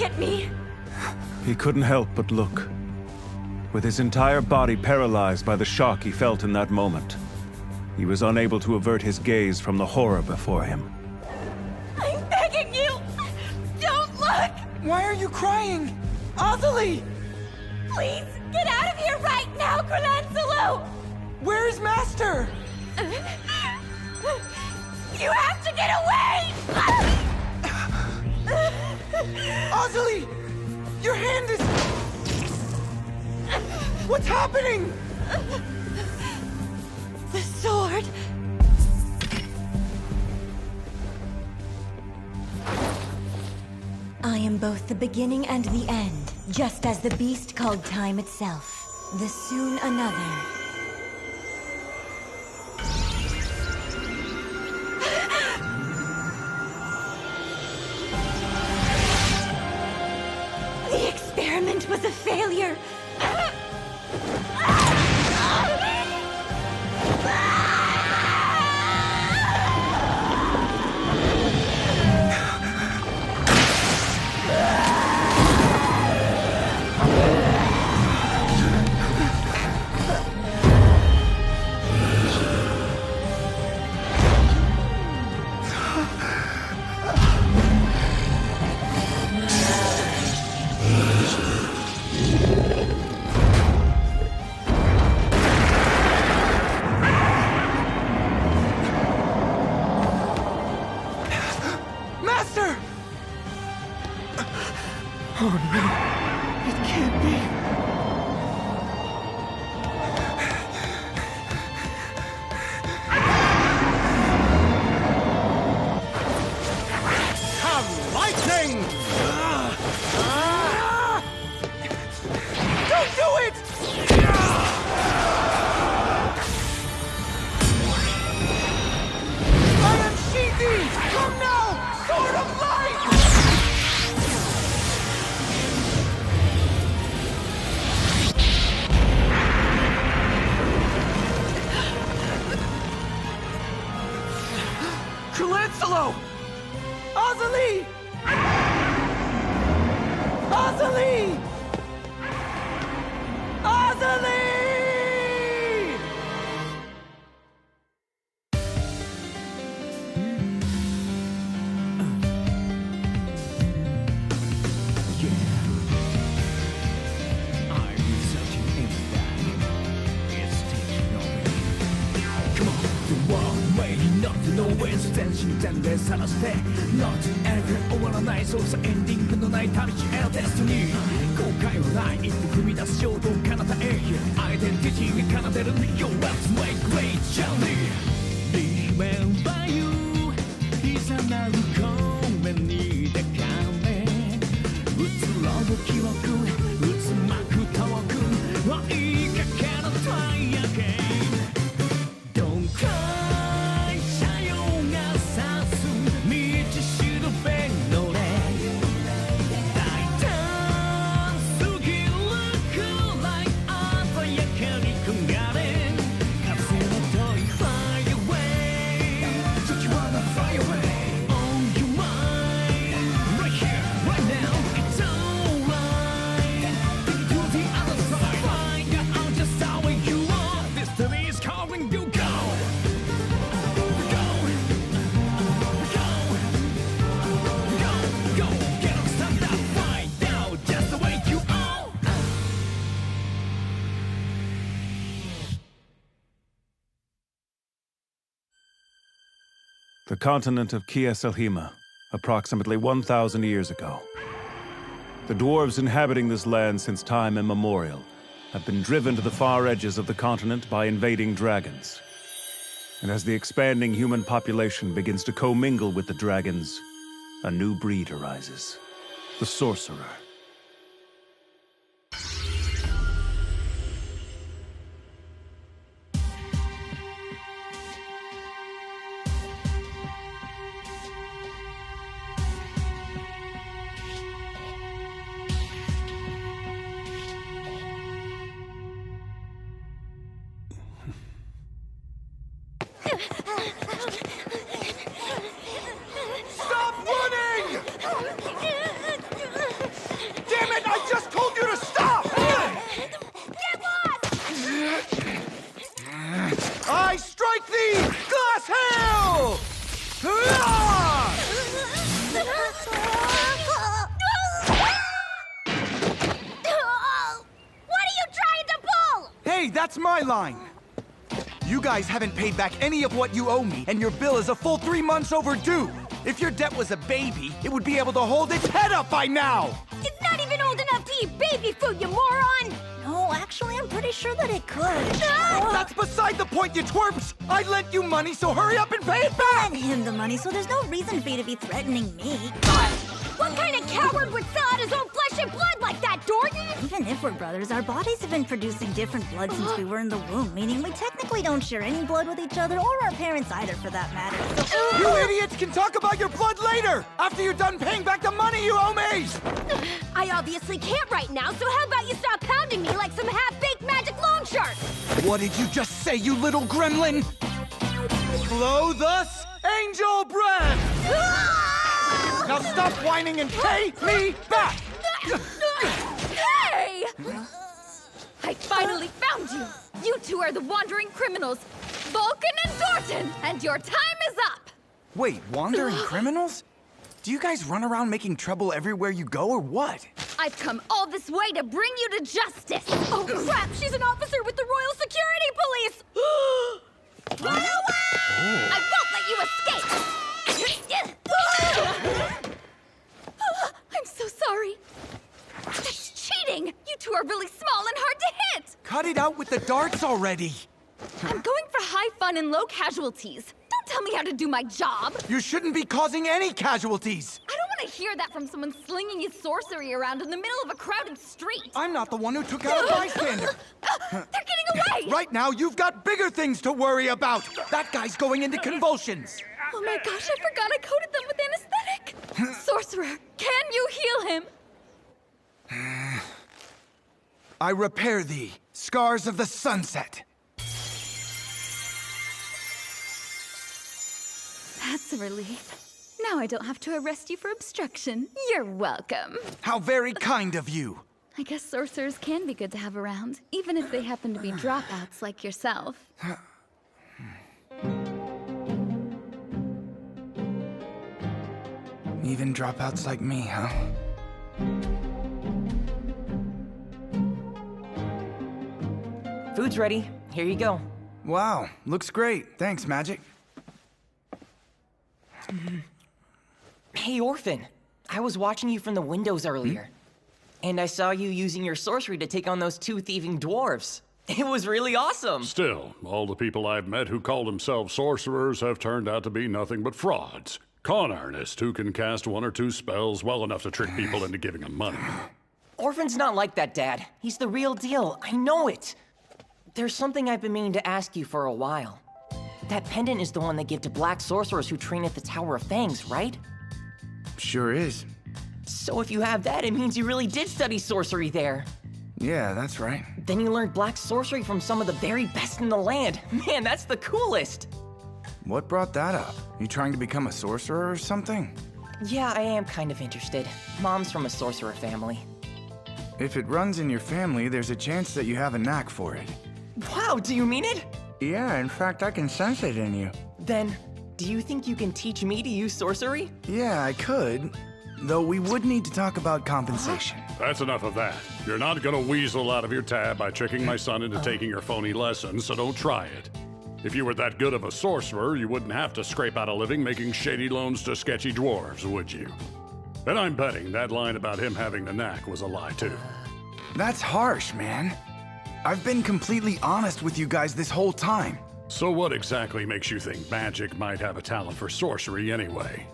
look at me! He couldn't help but look. With his entire body paralyzed by the shock he felt in that moment, he was unable to avert his gaze from the horror before him. I'm begging you! Don't look! Why are you crying? Azalee! Please, get out of here right now, Kralansalo! Where is Master? You have to get away! Azalee! Your hand is... What's happening? The sword... I am both the beginning and the end, just as the beast called time itself. The soon another. The experiment was a failure. Master! Oh no, it can't be. Come, lightning! Don't do it! I am Shiki! Come now! Sword of Light! Kralansalo! Azalee! Azalee! Azalee! Not ever 終わらないそうさエンディングのない旅路へのデスティニー後悔はない一歩踏み出す衝動彼方へアイデンティティが奏でる Yo let's make great journey Remember you 刻まる声に抱かれ移ろう記憶渦巻く遠く追いかける Try again Don't cry 斜陽が差す道しるべのれ大胆すぎるくらい鮮やかに焦がれ風の遠い Fly away 時はな Fly away On your mind Right here, right now It's alright Take it to the other side Find out just how you are Destiny is calling you Go Go, get up, stand up, find out just the way you are. The continent of Kieselhima, approximately 1,000 years ago. The dwarves inhabiting this land since time immemorial have been driven to the far edges of the continent by invading dragons. And as the expanding human population begins to commingle with the dragons, a new breed arises. The sorcerer. Stop running! Hey, that's my line! You guys haven't paid back any of what you owe me, and your bill is a full 3 months overdue! If your debt was a baby, it would be able to hold its head up by now! It's not even old enough to eat baby food, you moron! No, actually, I'm pretty sure that it could. That's beside the point, you twerps! I lent you money, so hurry up and pay it back! Lend him the money, so there's no reason for you to be threatening me. What kind of coward would sell out his own flesh and blood like that, Dorgan? Even if we're brothers, our bodies have been producing different blood since we were in the womb, meaning we technically don't share any blood with each other, or our parents either, for that matter. So, You idiots can talk about your blood later! After you're done paying back the money you owe me! I obviously can't right now, so how about you stop pounding me like some half-baked magic loan shark? What did you just say, you little gremlin? Blow thus, angel breath! Now stop whining and pay me back! Hey! I finally found you! You two are the wandering criminals, Vulcan and Dorton, and your time is up! Wait, wandering criminals? Do you guys run around making trouble everywhere you go, or what? I've come all this way to bring you to justice! Oh crap, she's an officer with the Royal Security Police! Run away! I won't let you escape! I'm so sorry. That's cheating! You two are really small and hard to hit! Cut it out with the darts already! I'm going for high fun and low casualties. Don't tell me how to do my job! You shouldn't be causing any casualties! I don't want to hear that from someone slinging his sorcery around in the middle of a crowded street! I'm not the one who took out a bystander! They're getting away! Right now, you've got bigger things to worry about! That guy's going into convulsions! Oh my gosh, I forgot I coated them with anesthetic! Sorcerer, can you heal him? I repair thee, scars of the sunset! That's a relief. Now I don't have to arrest you for obstruction. You're welcome. How very kind of you! I guess sorcerers can be good to have around, even if they happen to be dropouts like yourself. Even dropouts like me, huh? Food's ready. Here you go. Wow, looks great. Thanks, Magic. Hey, Orphan. I was watching you from the windows earlier. And I saw you using your sorcery to take on those two thieving dwarves. It was really awesome. Still, all the people I've met who call themselves sorcerers have turned out to be nothing but frauds. Con artists who can cast one or two spells well enough to trick people into giving them money. Orphan's not like that, Dad. He's the real deal. I know it. There's something I've been meaning to ask you for a while. That pendant is the one they give to black sorcerers who train at the Tower of Fangs, right? Sure is. So if you have that, it means you really did study sorcery there. Yeah, that's right. Then you learned black sorcery from some of the very best in the land. Man, that's the coolest. What brought that up? You trying to become a sorcerer or something? Yeah, I am kind of interested. Mom's from a sorcerer family. If it runs in your family, there's a chance that you have a knack for it. Wow, do you mean it? Yeah, in fact, I can sense it in you. Then, do you think you can teach me to use sorcery? Yeah, I could. Though we would need to talk about compensation. That's enough of that. You're not gonna weasel out of your tab by tricking my son into taking your phony lessons, so don't try it. If you were that good of a sorcerer, you wouldn't have to scrape out a living making shady loans to sketchy dwarves, would you? And I'm betting that line about him having the knack was a lie, too. That's harsh, man. I've been completely honest with you guys this whole time. So what exactly makes you think Magic might have a talent for sorcery anyway?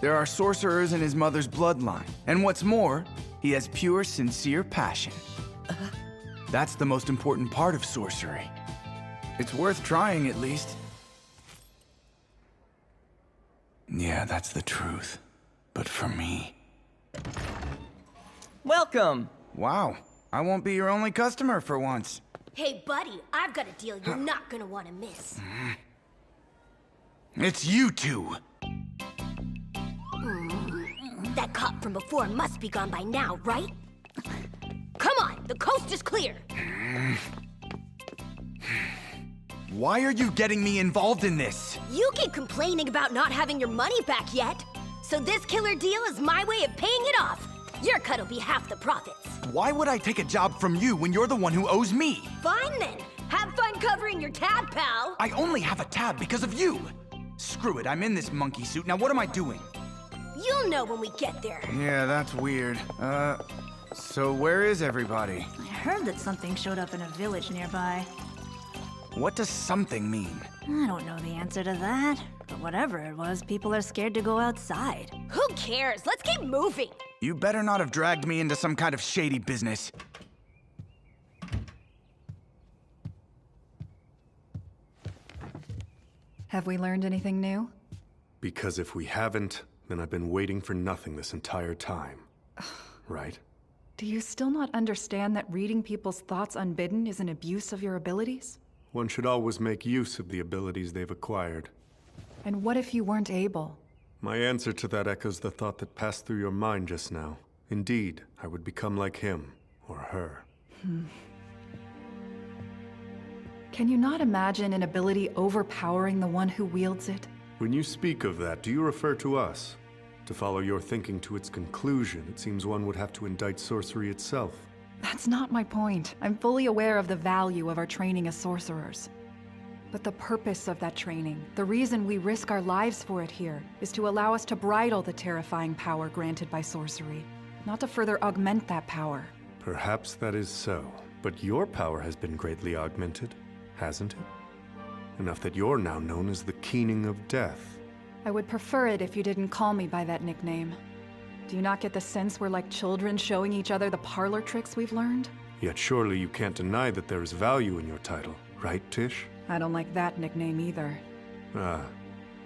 There are sorcerers in his mother's bloodline. And what's more, he has pure, sincere passion. That's the most important part of sorcery. It's worth trying, at least. Yeah, that's the truth. But for me... Welcome! Wow, I won't be your only customer for once. Hey, buddy, I've got a deal you're not gonna want to miss. It's you two! That cop from before must be gone by now, right? Come on, the coast is clear. Why are you getting me involved in this? You keep complaining about not having your money back yet. So this killer deal is my way of paying it off. Your cut'll be half the profits. Why would I take a job from you when you're the one who owes me? Fine then. Have fun covering your tab, pal. I only have a tab because of you. Screw it, I'm in this monkey suit. Now what am I doing? You'll know when we get there. Yeah, that's weird. So where is everybody? I heard that something showed up in a village nearby. What does something mean? I don't know the answer to that. But whatever it was, people are scared to go outside. Who cares? Let's keep moving. You better not have dragged me into some kind of shady business. Have we learned anything new? Because if we haven't, then I've been waiting for nothing this entire time. Right? Do you still not understand that reading people's thoughts unbidden is an abuse of your abilities? One should always make use of the abilities they've acquired. And what if you weren't able? My answer to that echoes the thought that passed through your mind just now. Indeed, I would become like him, or her. Can you not imagine an ability overpowering the one who wields it? When you speak of that, do you refer to us? To follow your thinking to its conclusion, it seems one would have to indict sorcery itself. That's not my point. I'm fully aware of the value of our training as sorcerers. But the purpose of that training, the reason we risk our lives for it here, is to allow us to bridle the terrifying power granted by sorcery, not to further augment that power. Perhaps that is so, but your power has been greatly augmented, hasn't it? Enough that you're now known as the Keening of Death. I would prefer it if you didn't call me by that nickname. Do you not get the sense we're like children showing each other the parlor tricks we've learned? Yet surely you can't deny that there is value in your title, right, Tish? I don't like that nickname either.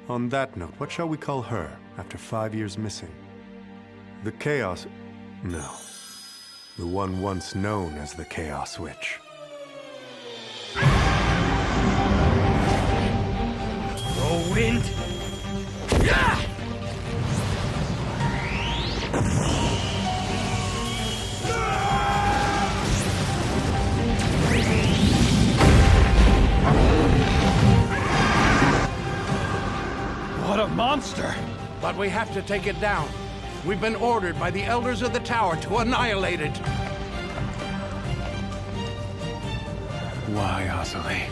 On that note, what shall we call her after 5 years missing? The Chaos... No. The one once known as the Chaos Witch. Wind! Yeah! What a monster! But we have to take it down. We've been ordered by the elders of the tower to annihilate it. Why, Azali?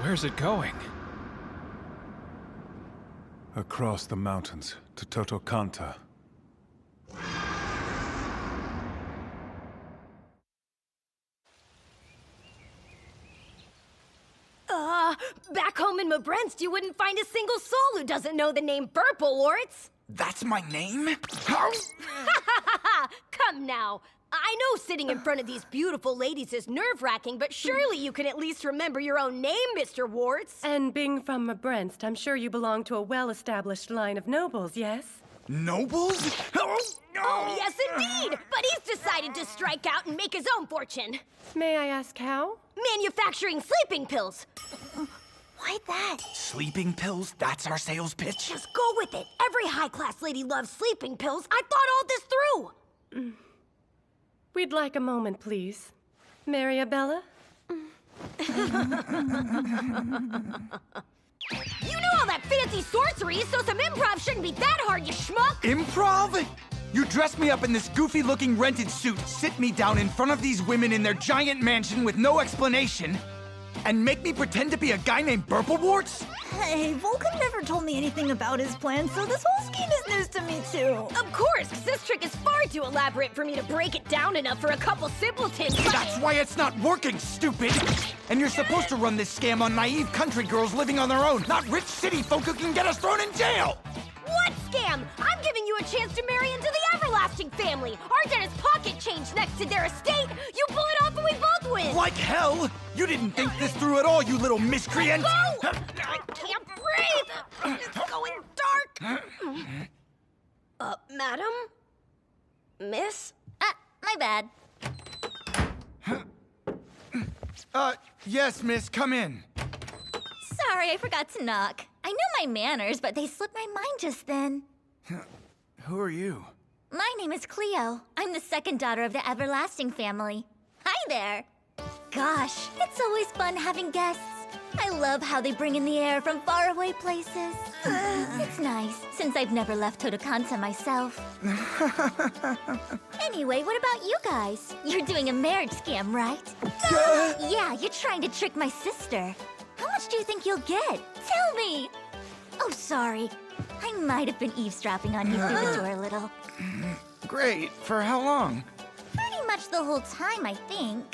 Where's it going? Across the mountains to Totokanta. Back home in Mabrenst, you wouldn't find a single soul who doesn't know the name Burplewarts. That's my name? Come now. I know sitting in front of these beautiful ladies is nerve-wracking, but surely you can at least remember your own name, Mr. Warts. And being from Mabrenst, I'm sure you belong to a well-established line of nobles, yes? Nobles? Oh, yes, indeed! But he's decided to strike out and make his own fortune. May I ask how? Manufacturing sleeping pills. Why that? Sleeping pills? That's our sales pitch? Just go with it. Every high-class lady loves sleeping pills. I thought all this through. We'd like a moment, please. Mariabella? You know all that fancy sorcery, so some improv shouldn't be that hard, you schmuck! Improv? You dress me up in this goofy-looking rented suit, sit me down in front of these women in their giant mansion with no explanation, and make me pretend to be a guy named Burplewarts? Hey, Vulcan never told me anything about his plan, so this whole scheme is news to me too. Of course, 'cause this trick is far too elaborate for me to break it down enough for a couple simpletons. That's why it's not working, stupid! And you're supposed to run this scam on naive country girls living on their own, not rich city folk who can get us thrown in jail! What scam? I'm giving you a chance to marry into the Everlasting family. Our debt is pocket change next to their estate. You pull it off and we both win. Like hell! You didn't think this through at all, you little miscreant! Go! I can't breathe! It's going dark! Madam? Miss? My bad. Yes, miss, come in. Sorry, I forgot to knock. I know my manners, but they slipped my mind just then. Who are you? My name is Cleo. I'm the second daughter of the Everlasting family. Hi there. gosh, it's always fun having guests. I love how they bring in the air from faraway places. It's nice, since I've never left Totokanta myself. Anyway, what about you guys? You're doing a marriage scam, right? Yeah, you're trying to trick my sister. How much do you think you'll get? Tell me! Oh, sorry. I might have been eavesdropping on you through the door a little. Great. For how long? Pretty much the whole time, I think.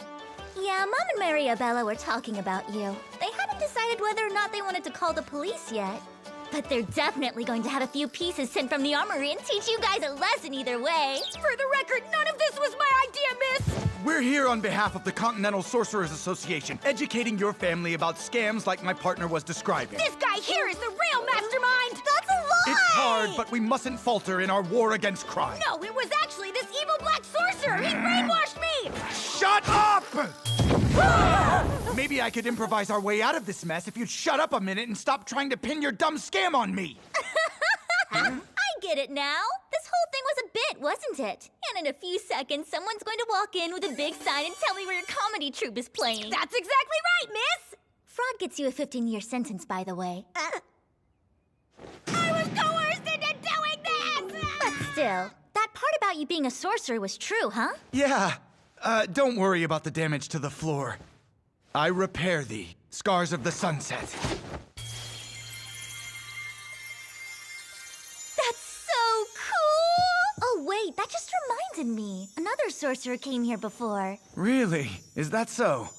Yeah, Mom and Mariabella were talking about you. They hadn't decided whether or not they wanted to call the police yet. But they're definitely going to have a few pieces sent from the armory and teach you guys a lesson either way. For the record, none of this was my idea, miss! We're here on behalf of the Continental Sorcerers Association, educating your family about scams like my partner was describing. This guy here is the real mastermind! That's a lie! It's hard, but we mustn't falter in our war against crime. No, it was actually this evil black sorcerer! He brainwashed me! Shut up! Maybe I could improvise our way out of this mess if you'd shut up a minute and stop trying to pin your dumb scam on me. I get it now. This whole thing was a bit, wasn't it? And in a few seconds, someone's going to walk in with a big sign and tell me where your comedy troupe is playing. That's exactly right, miss! Fraud gets you a 15-year sentence, by the way. I was coerced into doing this! But still, that part about you being a sorcerer was true, huh? Yeah. Don't worry about the damage to the floor. I repair thee, Scars of the Sunset. That's so cool! Oh, wait, that just reminded me. Another sorcerer came here before. Really? Is that so?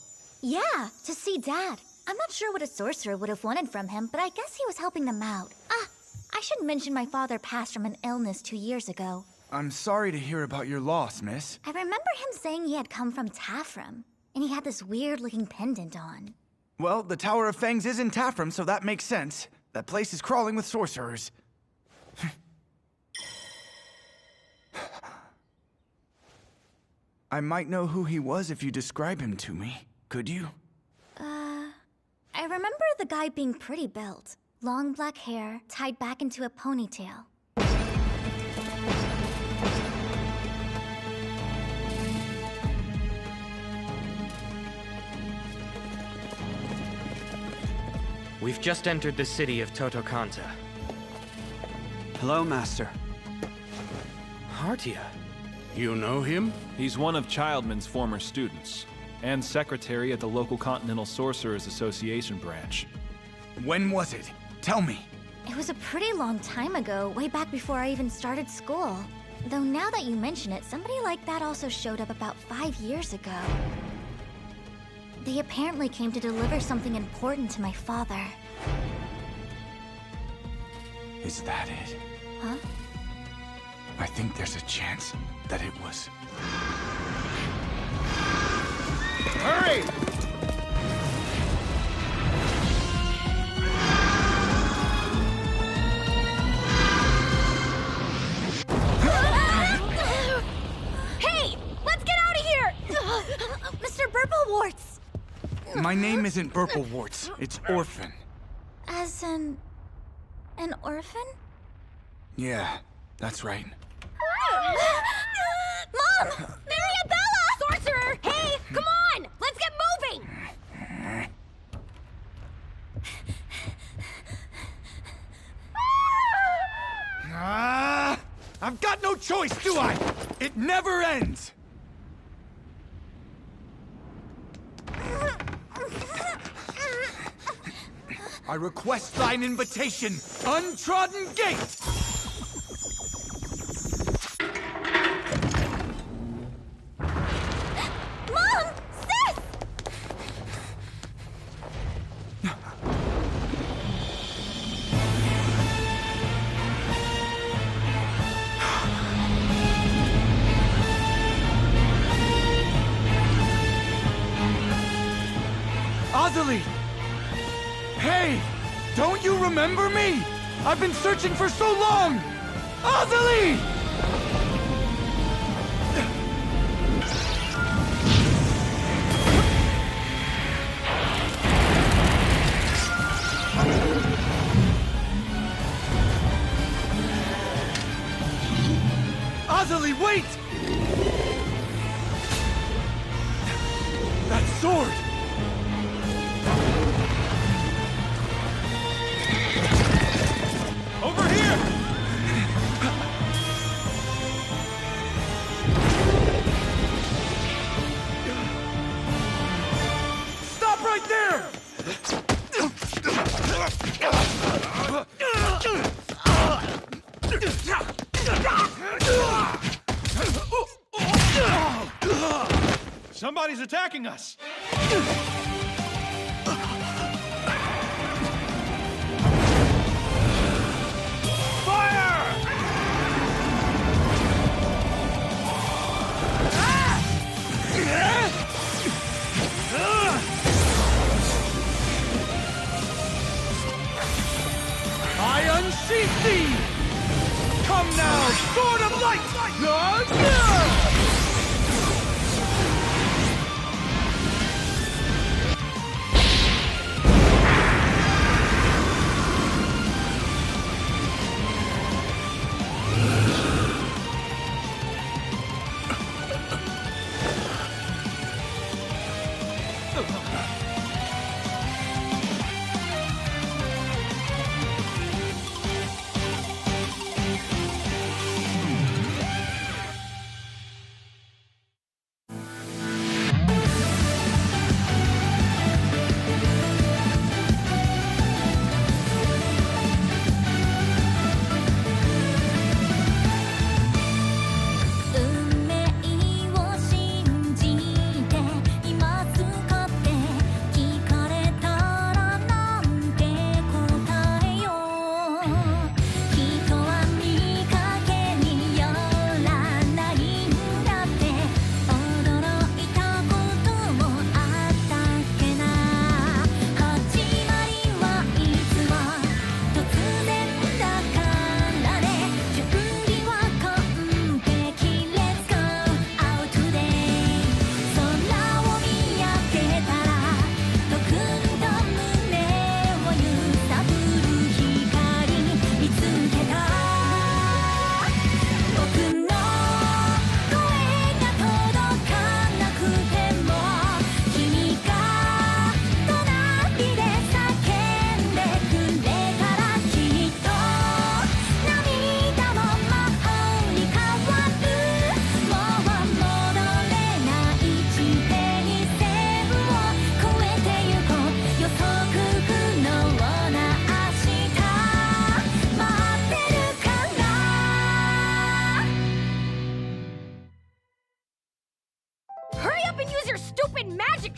Yeah, to see Dad. I'm not sure what a sorcerer would have wanted from him, but I guess he was helping them out. I should mention my father passed from an illness 2 years ago. I'm sorry to hear about your loss, miss. I remember him saying he had come from Taffram, and he had this weird-looking pendant on. Well, the Tower of Fangs is in Taffram, so that makes sense. That place is crawling with sorcerers. I might know who he was if you describe him to me. Could you? I remember the guy being pretty built. Long black hair, tied back into a ponytail. We've just entered the city of Totokanta. Hello, Master. Hartia. You know him? He's one of Childman's former students, and secretary at the local Continental Sorcerers Association branch. When was it? Tell me. It was a pretty long time ago, way back before I even started school. Though now that you mention it, somebody like that also showed up about 5 years ago. They apparently came to deliver something important to my father. Is that it? Huh? I think there's a chance that it was... Hurry! Hey! Let's get out of here! Mr. Burplewarts! My name isn't Burplewarts, it's Orphan. As an orphan? Yeah, that's right. Mom! Mariabella! Sorcerer! Hey, come on! Let's get moving! I've got no choice, do I? It never ends! I request thine invitation, untrodden gate! Mom! Sis! Azalee! Hey! Don't you remember me? I've been searching for so long! Azalee! Azalee, wait! That's sword! Over here! Stop right there! Somebody's attacking us! I unsheath thee! Come now, sword of light!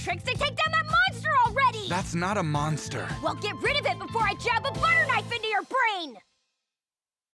tricks to take down that monster already! That's not a monster. Well, get rid of it before I jab a butter knife into your brain!